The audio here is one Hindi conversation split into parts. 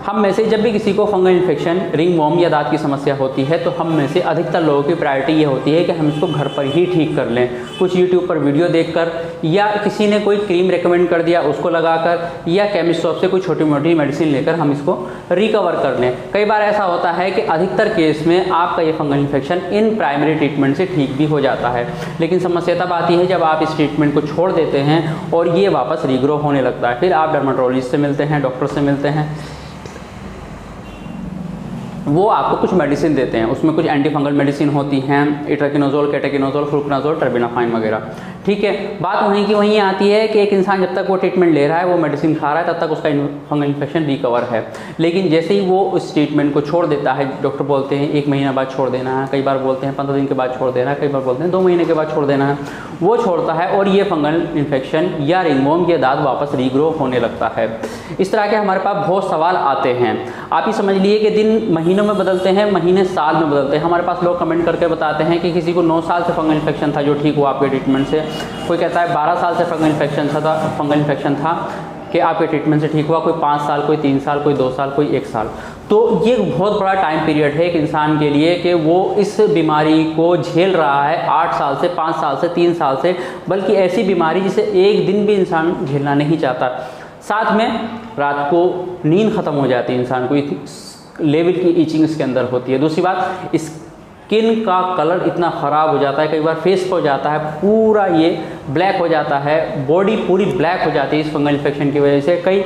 हम में से जब भी किसी को फंगल इन्फेक्शन, रिंगवॉर्म या दांत की समस्या होती है तो हम में से अधिकतर लोगों की प्रायोरिटी ये होती है कि हम इसको घर पर ही ठीक कर लें, कुछ यूट्यूब पर वीडियो देखकर या किसी ने कोई क्रीम रेकमेंड कर दिया उसको लगाकर या केमिस्ट शॉप से कोई छोटी मोटी मेडिसिन लेकर हम इसको रिकवर कर लें। कई बार ऐसा होता है कि अधिकतर केस में आपका ये fungal infection in primary treatment से ठीक भी हो जाता है, लेकिन समस्या तब आती है जब आप इस ट्रीटमेंट को छोड़ देते हैं और ये वापस रीग्रो होने लगता है। फिर आप डर्मेटोलॉजिस्ट से मिलते हैं, डॉक्टर से मिलते हैं, वो आपको कुछ मेडिसिन देते हैं, उसमें कुछ एंटी फंगल मेडिसिन होती हैं, इट्राकिनोजोल, केटाकिनोजोल, फ्लुकनाजोल, टर्बिनाफाइन वगैरह। ठीक है, बात वहीं की वहीं आती है कि एक इंसान जब तक वो ट्रीटमेंट ले रहा है, वो मेडिसिन खा रहा है, तब तक उसका फंगल इन्फेक्शन रिकवर है। लेकिन जैसे ही वो उस ट्रीटमेंट को छोड़ देता है, डॉक्टर बोलते हैं 1 महीना बाद छोड़ देना है, कई बार बोलते हैं 15 दिन के बाद छोड़ देना है, कई बार बोलते हैं 2 महीने के बाद छोड़ देना है, वो छोड़ता है और ये फंगल इन्फेक्शन या रिंगवॉर्म या दांत वापस रीग्रो होने लगता है। इस तरह के हमारे पास बहुत सवाल आते हैं। आप ही समझ लिए कि दिन महीनों में बदलते हैं, महीने साल में बदलते हैं। हमारे पास लोग कमेंट करके बताते हैं कि किसी को 9 साल से फंगल इन्फेक्शन था जो ठीक हुआ आपके ट्रीटमेंट से, कोई कहता है 12 साल से फंगल इन्फेक्शन था कि आपके ट्रीटमेंट से ठीक हुआ, कोई 5 साल, कोई 3 साल, कोई 2 साल, कोई 1 साल। तो ये बहुत बड़ा टाइम पीरियड है एक इंसान के लिए कि वो इस बीमारी को झेल रहा है 8 साल से, 5 साल से, 3 साल से, बल्कि ऐसी बीमारी जिसे एक दिन भी इंसान झेलना नहीं चाहता। साथ में रात को नींद खत्म हो जाती है, इंसान को लेवल की ईचिंग इसके अंदर होती है। दूसरी बात, स्किन का कलर इतना ख़राब हो जाता है, कई बार फेस पर हो जाता है, पूरा ये ब्लैक हो जाता है, बॉडी पूरी ब्लैक हो जाती है इस फंगल इन्फेक्शन की वजह से। कई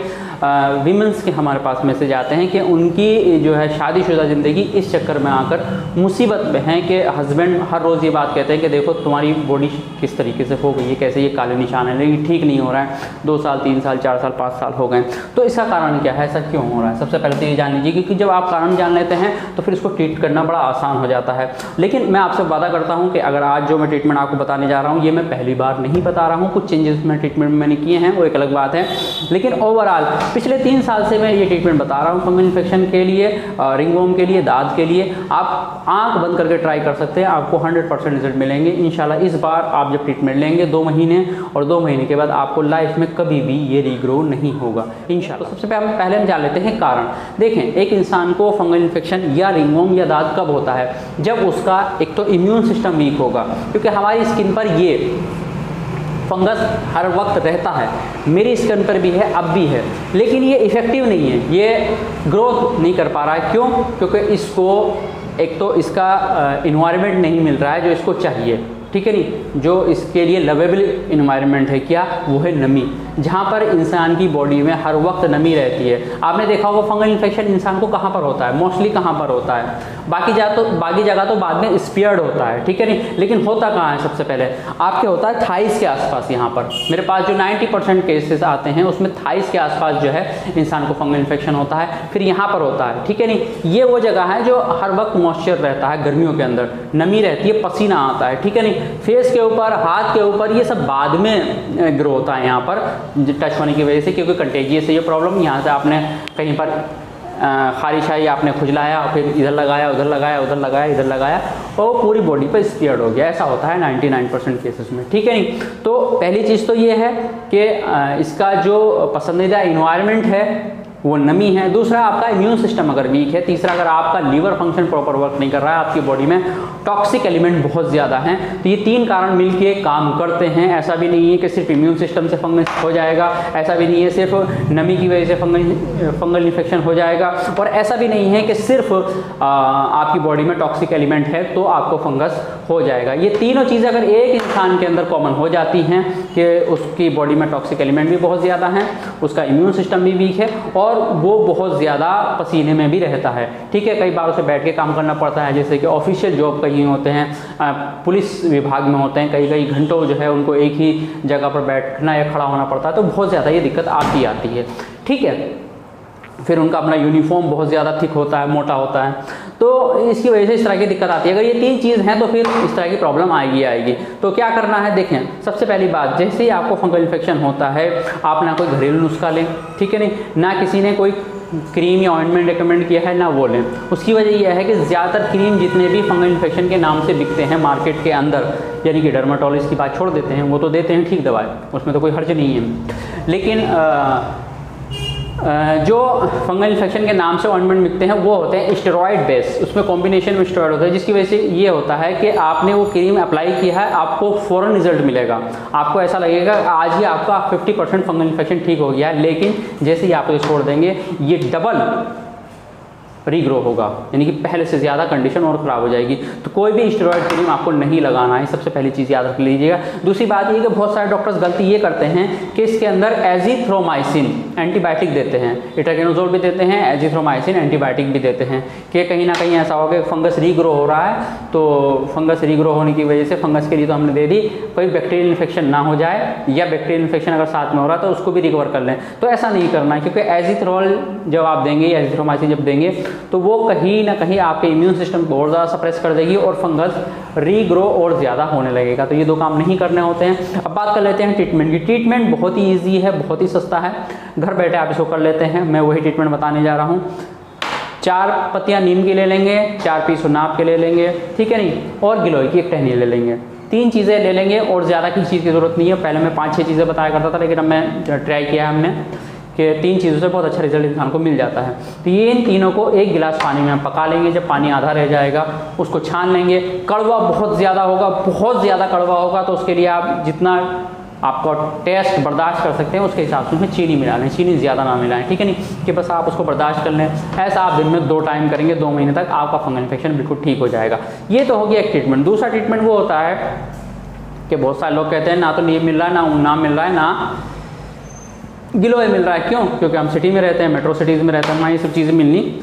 वीमेंस के हमारे पास मैसेज आते हैं कि उनकी जो है शादीशुदा ज़िंदगी इस चक्कर में आकर मुसीबत में है कि हस्बैंड हर रोज़ ये बात कहते हैं कि देखो तुम्हारी बॉडी किस तरीके से हो गई है, कैसे ये काले निशान है, लेकिन ठीक नहीं हो रहा है, 2 साल, 3 साल, 4 साल, 5 साल हो गए। तो इसका कारण क्या है, ऐसा क्यों हो रहा है? सबसे पहले तो ये जान लीजिए, क्योंकि जब आप कारण जान लेते हैं तो फिर इसको ट्रीट करना बड़ा आसान हो जाता है। लेकिन मैं आपसे वादा करता हूँ कि अगर आज जो मैं ट्रीटमेंट आपको बताने जा रहा हूँ, ये मैं पहली बार नहीं बता रहा हूँ, कुछ चेंजेस मैं ट्रीटमेंट में मैंने किए हैं, वो एक अलग बात है। लेकिन ओवरऑल पिछले 3 साल से मैं ये ट्रीटमेंट बता रहा हूँ फंगल इन्फेक्शन के लिए, रिंगवॉर्म के लिए, दांत के लिए। आप आंख बंद करके ट्राई कर सकते हैं, आपको 100% रिजल्ट मिलेंगे इंशाल्लाह। इस बार आप जब ट्रीटमेंट लेंगे 2 महीने, और 2 महीने के बाद आपको लाइफ में कभी भी ये रीग्रो नहीं होगा इंशाल्लाह। तो सबसे पहले हम जान लेते हैं कारण। देखें, एक इंसान को फंगल इन्फेक्शन या रिंगवॉर्म या दांत कब होता है? जब उसका एक तो इम्यून सिस्टम वीक होगा, क्योंकि हमारी स्किन पर ये फंगस हर वक्त रहता है, मेरी स्किन पर भी है, अब भी है, लेकिन ये इफ़ेक्टिव नहीं है, ये ग्रोथ नहीं कर पा रहा है। क्यों? क्योंकि इसको एक तो इसका इन्वायरमेंट नहीं मिल रहा है जो इसको चाहिए, ठीक है नहीं, जो इसके लिए लवेबल इन्वायरमेंट है क्या, वो है नमी, जहाँ पर इंसान की बॉडी में हर वक्त नमी रहती है। आपने देखा होगा फंगल इन्फेक्शन इंसान को कहाँ पर होता है, मोस्टली कहाँ पर होता है? बाकी जगह तो बाद में स्पेयर्ड होता है, ठीक है नहीं, लेकिन होता कहाँ है? सबसे पहले आपके होता है थाइस के आसपास। यहाँ पर मेरे पास जो 90% केसेस आते हैं उसमें थाइस के आसपास जो है इंसान को फंगल इन्फेक्शन होता है, फिर यहाँ पर होता है, ठीक है नहीं। ये वो जगह है जो हर वक्त मॉइस्चर रहता है, गर्मियों के अंदर नमी रहती है, पसीना आता है, ठीक है नहीं। फेस के ऊपर, हाथ के ऊपर, ये सब बाद में ग्रो होता है यहाँ पर टच होने की वजह से, क्योंकि कंटेजियस है ये प्रॉब्लम। यहाँ से आपने कहीं पर खारिश आई, आपने खुजलाया, फिर इधर लगाया, उधर लगाया, उधर लगाया, इधर लगाया, और पूरी बॉडी पर स्प्रेड हो गया। ऐसा होता है 99% केसेस में, ठीक है नहीं। तो पहली चीज़ तो ये है कि इसका जो पसंदीदा इन्वायरमेंट है वो नमी है। दूसरा, आपका इम्यून सिस्टम अगर वीक है। तीसरा, अगर आपका लीवर फंक्शन प्रॉपर वर्क नहीं कर रहा है, आपकी बॉडी में टॉक्सिक एलिमेंट बहुत ज़्यादा हैं, तो ये 3 कारण मिलके काम करते हैं। ऐसा भी नहीं है कि सिर्फ इम्यून सिस्टम से फंगस हो जाएगा, ऐसा भी नहीं है सिर्फ नमी की वजह से फंगल इन्फेक्शन हो जाएगा, और ऐसा भी नहीं है कि सिर्फ आपकी बॉडी में टॉक्सिक एलिमेंट है तो आपको फंगस हो जाएगा। ये तीनों चीज़ें अगर एक इंसान के अंदर कॉमन हो जाती हैं कि उसकी बॉडी में टॉक्सिक एलिमेंट भी बहुत ज़्यादा हैं, उसका इम्यून सिस्टम भी वीक है, और वो बहुत ज़्यादा पसीने में भी रहता है, ठीक है। कई बार उसे बैठ के काम करना पड़ता है, जैसे कि ऑफिशियल जॉब कहीं होते हैं, पुलिस विभाग में होते हैं, कई घंटों जो है उनको एक ही जगह पर बैठना या खड़ा होना पड़ता है, तो बहुत ज़्यादा ये दिक्कत आती है, ठीक है। फिर उनका अपना यूनिफॉर्म बहुत ज़्यादा थिक होता है, मोटा होता है, तो इसकी वजह से इस तरह की दिक्कत आती है। अगर ये 3 चीज़ हैं तो फिर इस तरह की प्रॉब्लम आएगी। तो क्या करना है, देखें, सबसे पहली बात, जैसे ही आपको फंगल इन्फेक्शन होता है, आप ना कोई घरेलू नुस्खा लें, ठीक है नहीं, ना किसी ने कोई क्रीम या ऑइंटमेंट रिकमेंड किया है ना वो लें। उसकी वजह यह है कि ज़्यादातर क्रीम जितने भी फंगल इन्फेक्शन के नाम से बिकते हैं मार्केट के अंदर, यानी कि डर्मेटोलॉजिस्ट की बात छोड़ देते हैं, वो तो देते हैं ठीक दवाई, उसमें तो कोई हर्ज नहीं है, लेकिन जो फंगल इन्फेक्शन के नाम से ऑइंटमेंट मिलते हैं वो होते हैं स्टेरॉइड बेस, उसमें कॉम्बिनेशन में स्टेरॉइड होता है, जिसकी वजह से ये होता है कि आपने वो क्रीम अप्लाई किया है, आपको फ़ौरन रिजल्ट मिलेगा। आपको ऐसा लगेगा आज ही आपका 50% फंगल इन्फेक्शन ठीक हो गया है, लेकिन जैसे ही आप इसे छोड़ देंगे ये डबल रीग्रो होगा, यानी कि पहले से ज़्यादा कंडीशन और ख़राब हो जाएगी। तो कोई भी स्टेरॉइड क्रीम आपको नहीं लगाना है, सबसे पहली चीज़ याद रख लीजिएगा। दूसरी बात ये कि बहुत सारे डॉक्टर्स गलती ये करते हैं कि इसके अंदर एजिथ्रोमाइसिन एंटीबायोटिक देते हैं, इट्राकिनोजोल भी देते हैं, एजिथ्रोमाइसिन एंटीबायोटिक भी देते हैं कि कहीं ना कहीं ऐसा होगा कि फंगस रीग्रो हो रहा है, तो फंगस रीग्रो होने की वजह से फंगस के लिए तो हमने दे दी, कोई बैक्टीरियल इन्फेक्शन ना हो जाए, या बैक्टीरियल इन्फेक्शन अगर साथ में हो रहा है तो उसको भी रिकवर कर लें। तो ऐसा नहीं करना है, क्योंकि एजिथ्रोल जब आप देंगे या एजिथ्रोमाइसिन जब देंगे तो वो कहीं ना कहीं आपके इम्यून सिस्टम को और ज़्यादा सप्रेस कर देगी और फंगस रीग्रो और ज़्यादा होने लगेगा। तो ये दो काम नहीं करने होते हैं। अब बात कर लेते हैं ट्रीटमेंट की। ट्रीटमेंट बहुत ही ईजी है, बहुत ही सस्ता है, घर बैठे आप इसको कर लेते हैं। मैं वही ट्रीटमेंट बताने जा रहा हूँ। 4 पत्तियाँ नीम की ले लेंगे, 4 पीस नाप के ले लेंगे, ठीक है नहीं, और गिलोय की 1 टहनी ले लेंगे। 3 चीज़ें ले लेंगे और ज़्यादा किसी चीज़ की ज़रूरत नहीं है। पहले मैं 5-6 चीज़ें बताया करता था, लेकिन अब मैं ट्राई किया है हमने कि 3 चीज़ों से बहुत अच्छा रिजल्ट इंसान को मिल जाता है। तो ये इन तीनों को 1 गिलास पानी में हम पका लेंगे। जब पानी आधा रह जाएगा उसको छान लेंगे। कड़वा बहुत ज़्यादा होगा, बहुत ज़्यादा कड़वा होगा, तो उसके लिए आप जितना आपका टेस्ट बर्दाश्त कर सकते हैं उसके हिसाब से उसमें चीनी मिला लें, चीनी ज़्यादा ना मिलाएं, ठीक है नहीं, कि बस आप उसको बर्दाश्त कर लें। ऐसा आप दिन में 2 टाइम करेंगे, 2 महीने तक आपका फंगल इन्फेक्शन बिल्कुल ठीक हो जाएगा। ये तो हो गया एक ट्रीटमेंट। दूसरा ट्रीटमेंट वो होता है कि बहुत सारे लोग कहते हैं ना तो नीम मिल रहा है, ना नाम मिल रहा है, ना गिलोय मिल रहा है। क्यों? क्योंकि हम सिटी में रहते हैं, मेट्रो सिटीज़ में रहते हैं, वहाँ ये सब चीज़ें मिलनी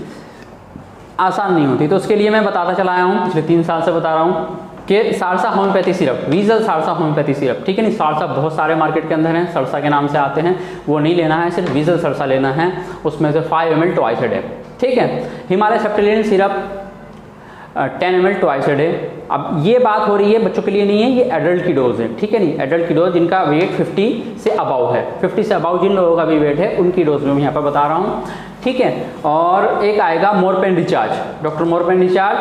आसान नहीं होती। तो उसके लिए मैं बताता चला आया हूँ, पिछले 3 साल से बता रहा हूँ कि Saharsa homeopathy syrup, वीजल Saharsa homeopathy syrup, ठीक है नहीं। सारसा बहुत सारे मार्केट के अंदर हैं, सरसा के नाम से आते हैं, वो नहीं लेना है, सिर्फ वीजल सरसा लेना है। उसमें से 5 ml ट्वाइस अ डे, ठीक है। Himalaya Septilin syrup 10 ml twice a day. अब ये बात हो रही है बच्चों के लिए नहीं है, ये एडल्ट की डोज है, ठीक है नहीं। एडल्ट की डोज जिनका वेट 50 से अबाउ है, 50 से अबाउ जिन लोगों का भी वेट है उनकी डोज में यहाँ पर बता रहा हूँ, ठीक है। और एक आएगा Morepen recharge, doctor Morepen recharge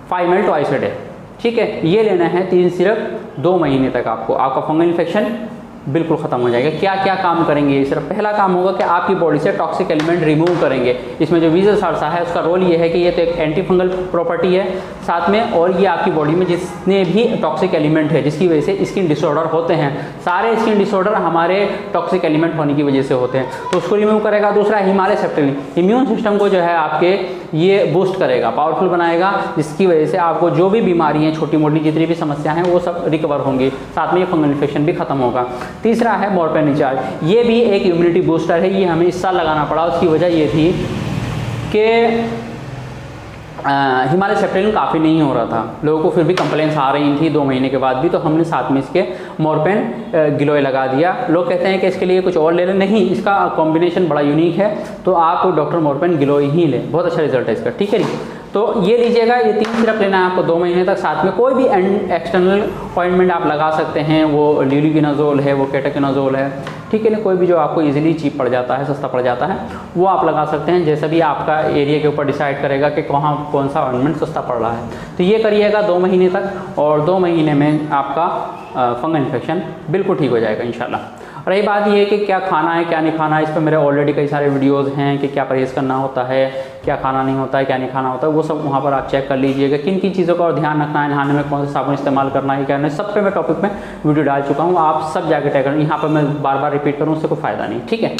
5 ml twice a day, ठीक है। ये लेना है 3 सिरप 2 महीने तक। आपका फंगल इन्फेक्शन बिल्कुल ख़त्म हो जाएगा। क्या क्या काम करेंगे ये सिर्फ? पहला काम होगा कि आपकी बॉडी से टॉक्सिक एलिमेंट रिमूव करेंगे। इसमें जो वीजल सारसा है उसका रोल ये है कि ये तो एक एंटी फंगल प्रॉपर्टी है साथ में, और ये आपकी बॉडी में जितने भी टॉक्सिक एलिमेंट है जिसकी वजह से स्किन डिसऑर्डर होते हैं, सारे स्किन डिसऑर्डर हमारे टॉक्सिक एलिमेंट होने की वजह से होते हैं, तो उसको रिमूव करेगा। दूसरा हिमालय सेप्टेलिन इम्यून सिस्टम को जो है आपके ये बूस्ट करेगा, पावरफुल बनाएगा, जिसकी वजह से आपको जो भी बीमारी हैं, छोटी मोटी जितनी भी समस्या हैं वो सब रिकवर होंगी, साथ में ये फंगल इन्फेक्शन भी खत्म होगा। तीसरा है मोरपेन रिचार्ज, ये भी एक इम्यूनिटी बूस्टर है। ये हमें इस साल लगाना पड़ा, उसकी वजह ये थी कि हिमालय सेप्टेलिन काफ़ी नहीं हो रहा था, लोगों को फिर भी कंप्लेंट्स आ रही थी 2 महीने के बाद भी, तो हमने साथ में इसके मोरपेन गिलोय लगा दिया। लोग कहते हैं कि इसके लिए कुछ और ले लें, नहीं, इसका कॉम्बिनेशन बड़ा यूनिक है, तो आप डॉक्टर मोरपेन गिलोय ही लें, बहुत अच्छा रिजल्ट है इसका, ठीक है जी। तो ये लीजिएगा, ये 3 सिरप लेना है आपको 2 महीने तक। साथ में कोई भी एक्सटर्नल ऑइंटमेंट आप लगा सकते हैं, वो ल्यूलिकिनाजोल है, वो केटाकिनाजोल है, ठीक है ना, कोई भी जो आपको इजीली चीप पड़ जाता है, सस्ता पड़ जाता है, वो आप लगा सकते हैं। जैसा भी आपका एरिया के ऊपर डिसाइड करेगा कि कहाँ कौन सा ऑइंटमेंट सस्ता पड़ रहा है। तो ये करिएगा 2 महीने तक, और 2 महीने में आपका फंगल इन्फेक्शन बिल्कुल ठीक हो जाएगा इंशाल्लाह। रही बात ये कि क्या खाना है क्या नहीं खाना है, इस पर मेरे ऑलरेडी कई सारे वीडियोस हैं कि क्या परहेज़ करना होता है, क्या खाना नहीं होता है, क्या नहीं खाना होता है, वो सब वहाँ पर आप चेक कर लीजिएगा। किन किन चीज़ों का और ध्यान रखना है, नहाने में कौन सा साबुन इस्तेमाल करना है, क्या नहीं, सब पे मैं टॉपिक में वीडियो डाल चुका हूँ, आप सब जाके ट्राई करें। यहाँ पर मैं बार बार रिपीट करूँ उससे कोई फ़ायदा नहीं, ठीक है।